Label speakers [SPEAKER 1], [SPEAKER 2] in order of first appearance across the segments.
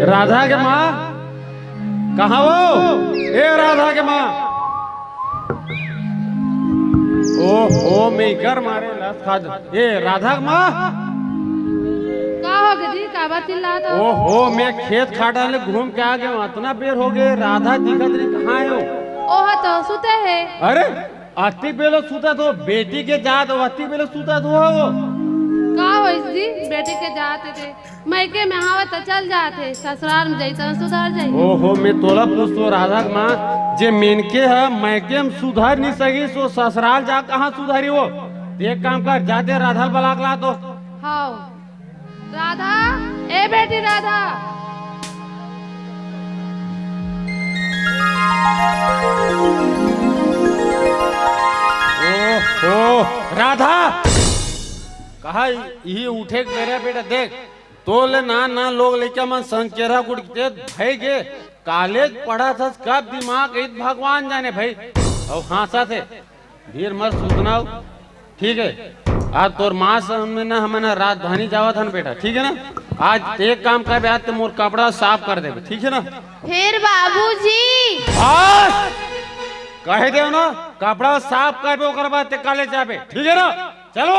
[SPEAKER 1] राधा के माँ कहाँ वो? ए राधा के माँ। ओ मेकर मारे लत खा। ए राधा के माँ
[SPEAKER 2] का हो गई? का बात चिल्ला तो?
[SPEAKER 1] ओहो मैं खेत खाटा ले घूम के आ गया हूँ, इतना बेर हो गए। राधा दिखत रही, कहाँ है वो?
[SPEAKER 2] ओह तो सुते है।
[SPEAKER 1] अरे अति बेलो सुता तो बेटी के जात अति बेलो सुता तो वो
[SPEAKER 2] का हो जी? बेटी के जाते थे मैके में हावे तो चल जाते, ससुराल में जैसा सुधार जाई।
[SPEAKER 1] ओहो मैं तोला पूछतो राधा के माँ, जे मेनके है मैके में सुधार नहीं सकी सो ससुराल जा कहाँ सुधारी वो? एक काम कर, जाते राधा बलाक ला तो।
[SPEAKER 2] हाँ राधा, ए बेटी राधा।
[SPEAKER 1] ओहो राधा कहा यही उठे मेरा बेटा देख तो ले ना लोग लेके मन संकेरा गुड़ते भाई गे कॉलेज पढ़ा था कब दिमाग इत भगवान जाने भाई। और हाँसा थे धीर मत सुनाओ ठीक है। आज तोर माँ से ना हमें राजधानी जावा था ना बेटा, ठीक है ना? आज एक काम कर, आज तो मोर कपड़ा साफ कर दे, ठीक है ना?
[SPEAKER 2] फिर बाबूजी
[SPEAKER 1] कहे दे ना कपड़ा साफ कर ओकर बाद कॉलेज जाबे, ठीक है ना? चलो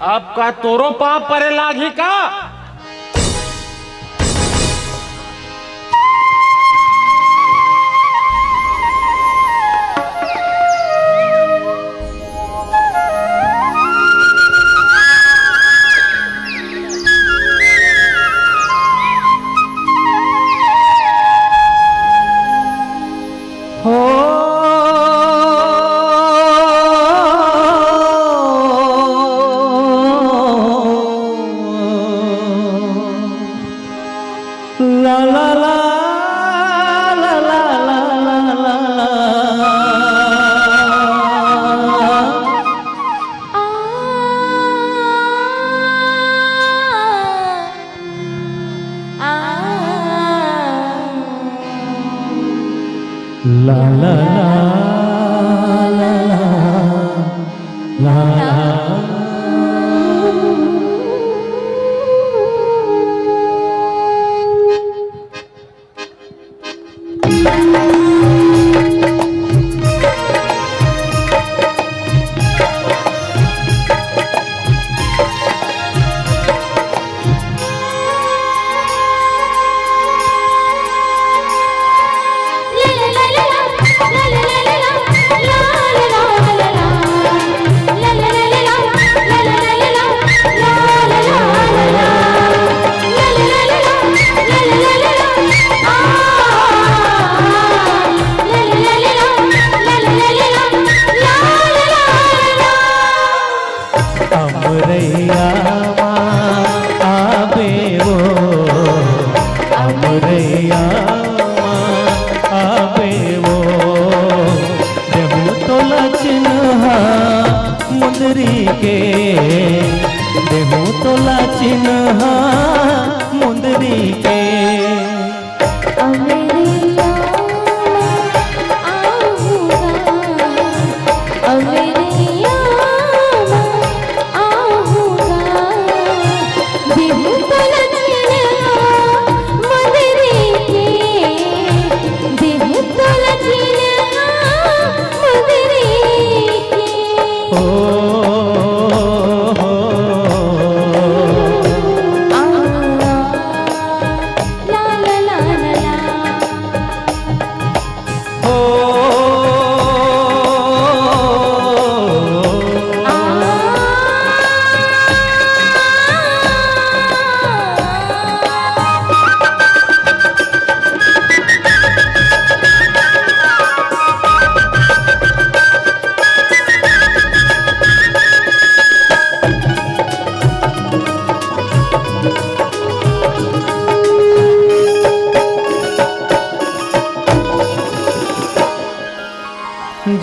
[SPEAKER 1] अब का तोरो पाप परे लागी का?
[SPEAKER 3] ला ला ला ला ला देहू तोला चिन्ह मुंदरी के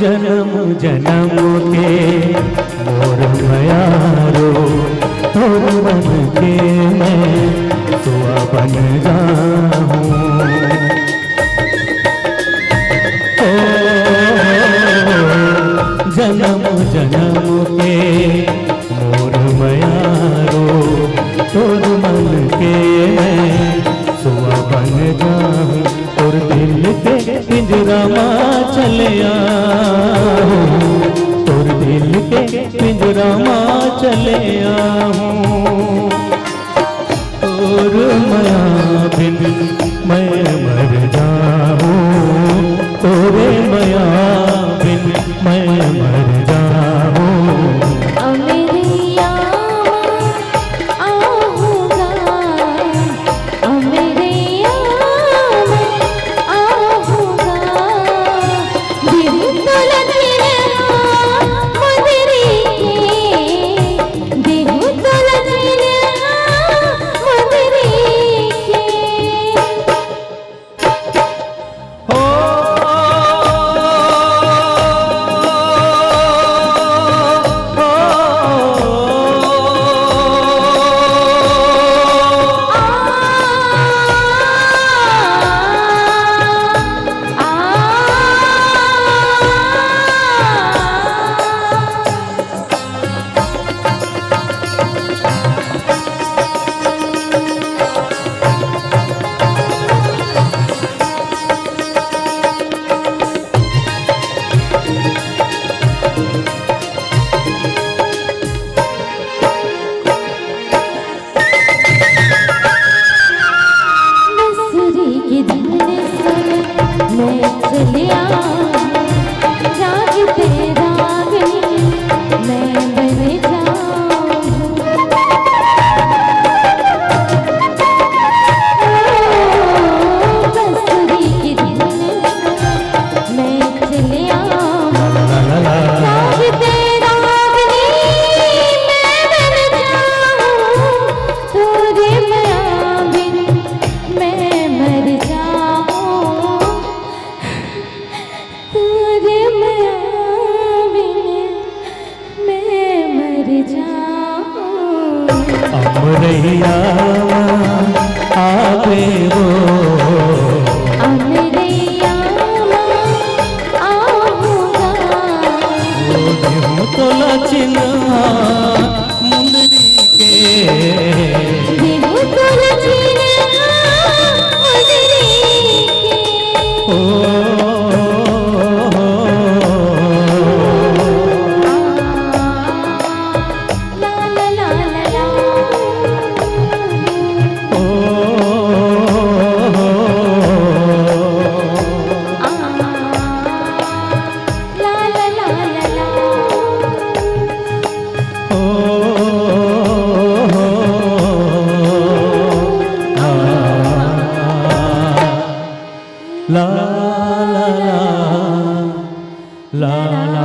[SPEAKER 3] जन्म जन्म के मोर मयारो तोर मन के मैं सुआ बन जाऊं। जन्म जन्म के पिंजरा माँ चले आहूँ, तोर दिल के पिंजरा माँ चले आहूँ। तोर माया बिन मैं मर जाऊँ, तोरे माया बिन मैं मर जाऊँ। अमरैया आवे वो,
[SPEAKER 4] अमरैया आऊंगा,
[SPEAKER 3] वो देहु तोला चिन्हा मुंदरी के,
[SPEAKER 4] देहु तोला चिन्हा मुंदरी के।
[SPEAKER 3] ला ला ला ला ला।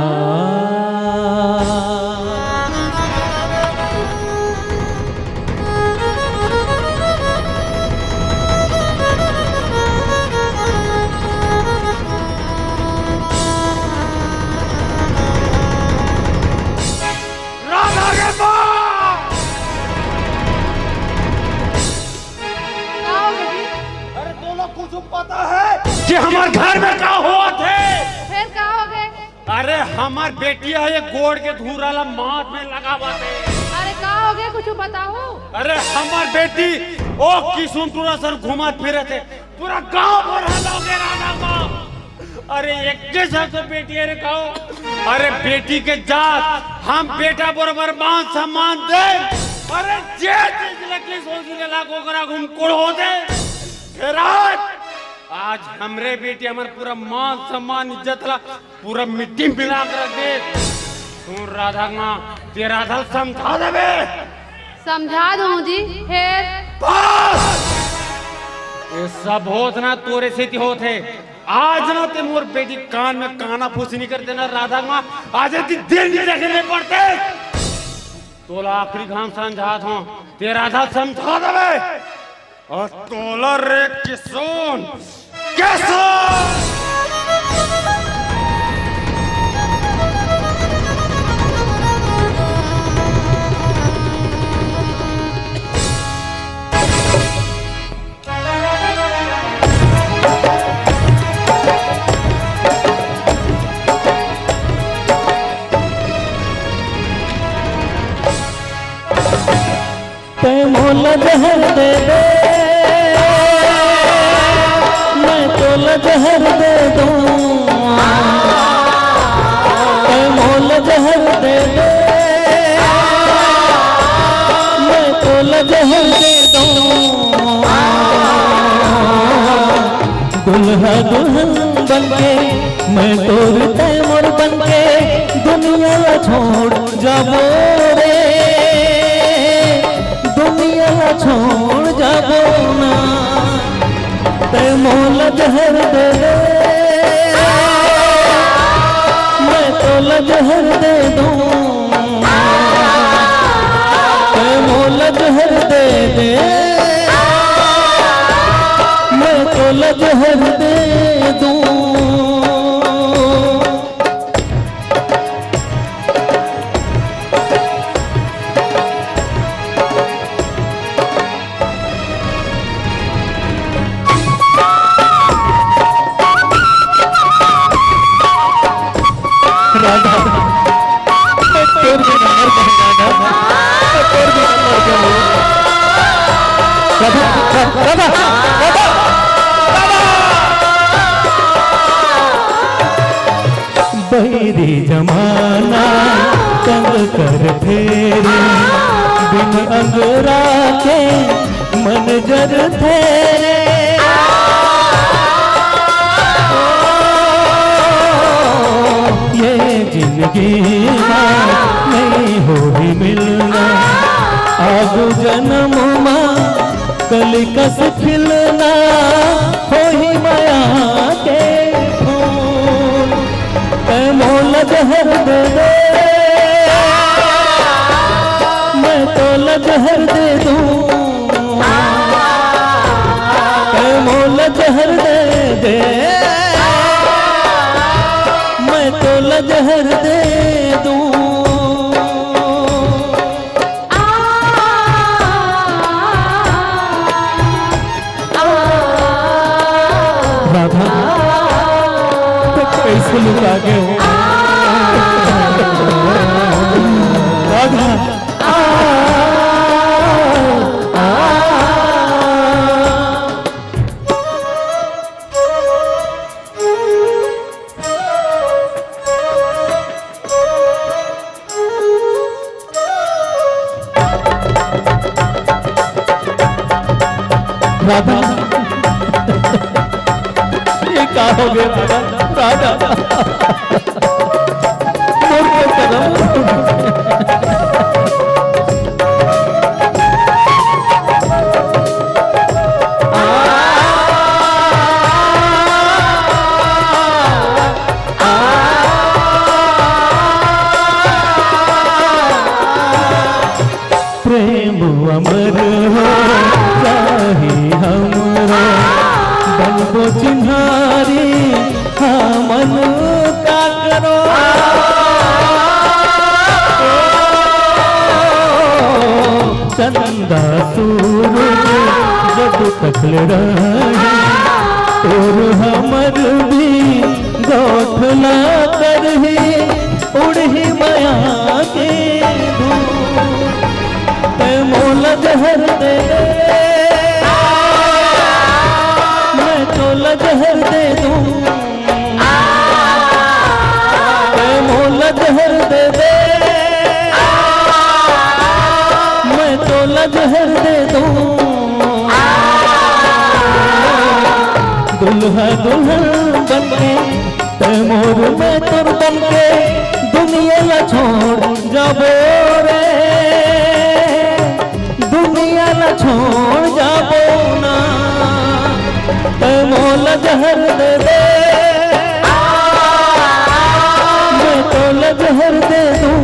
[SPEAKER 1] राधा के बाप!
[SPEAKER 2] का हो गया जी?
[SPEAKER 1] अरे तो लोग कुछ पता है कि हमारे घर में क्या हुआ थे?
[SPEAKER 2] फिर का हो गए?
[SPEAKER 1] अरे हमार बेटी है ये गोड़ के धूराला माथ में लगा हुआ थे।
[SPEAKER 2] अरे का हो गए कुछ बताओ।
[SPEAKER 1] अरे हमार बेटी ओ किशुनपुरा सर घुमा फिरे थे, पूरा गांव भर हल्ला राधा को। अरे एक के साथ तो बेटी है रे कहो। अरे बेटी के जात हम बेटा बराबर मान सम्मान दे। अरे जे लकली सोच ले लागो करा घूम कोड़ हो दे। फिर आज हमरे बेटी हमार पूरा मान सम्मान इज्जत ला पूरा मिट्टी मिला कर रख दे। तू राधा माँ ते राधा समझा देवे।
[SPEAKER 2] समझा दूं जी। फिर
[SPEAKER 1] बस ये सब होत ना तोरे से होत है। आज ना ते मोर बेटी कान में काना फूसी नहीं करते ना राधा माँ, आज ती दिल नहीं रखने पड़ते। तोला आखिरी घाम समझात हूँ ते राधा समझा देवे। और तोला रे किसोन कैसा
[SPEAKER 3] मोल जहर दे दे, मैं तो जहर दे दूं। जहर दे दे, मैं तोला जहर दे दूं। दुल्हा दुल्हन बनके मैं तोर तैमूर बनके दुनिया छोड़ जाबो रे, दुनिया छोड़ जाबो ना। तैमूर जहर दे दे, मैं तोला जहर दे दूं। तैमूर जहर दे दे, मैं तोला जहर दे दूं। राधा मैं तोर बिना मर गई, राधा मैं तोर बिना मर गई। राधा राधा राधा बैरी जमाना तंग कर फेरे, बिन अंगरा के मन जर तेरे। ये जिंदगी नहीं हो ही मिलना, आगु जन्म माँ कल कस खिलना, हो ही माया के फूल। तैमूर जहर दे दे, मैं तोला जहर दे दूं। तैमूर जहर दे दे, मैं तोला जहर दे दूं। राधा तो कैसे लुका गए हो राधा। राधा ये क्या हो गया राधा, राधा मोर के कदम। प्रेम अमर हो चाहे हमरा, बनबो चिन्हारी हाँ मन का करो। चंदा सूरज जब तकल रहे, और हमर भी गौठला करही, उड़ही माया के धूल। तैमूर जहर दे दे, मैं तोला जहर दे दूं। तैमूर जहर दे दे, मैं तोला जहर दे दूं। दुल्हा दुल्हन बनके तैमूर में तोर बनके दुनिया छोड़ जाबो रे, दुनिया छोड़ जाबो ना। तैमूर जहर दे दे, मैं तोला जहर दे दूं।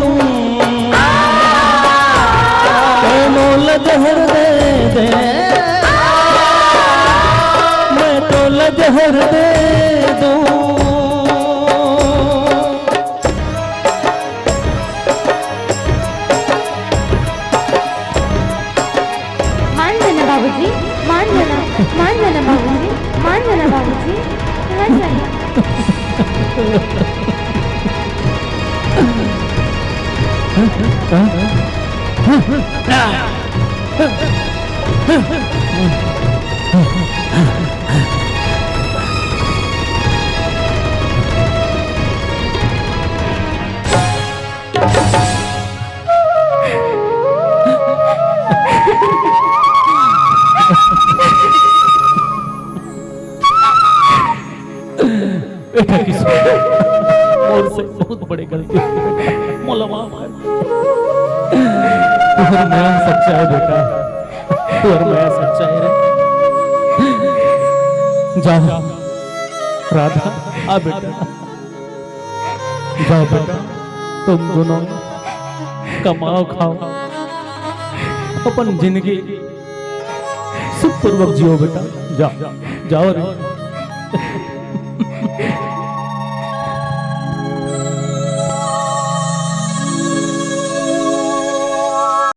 [SPEAKER 3] तैमूर जहर दे दे, मैं तोला जहर दे दूं।
[SPEAKER 4] मान जाना बाबूजी, मान जाना बाबूजी, मान जाना बाबूजी, मान जाना।
[SPEAKER 3] मोला माफ कर और मैं सच्चा है बेटा और मैं सच्चा है रे जाओ राधा आ बेटा जाओ बेटा तुम दोनों कमाओ खाओ अपन जिंदगी सुखपूर्वक जियो बेटा जाओ जाओ रे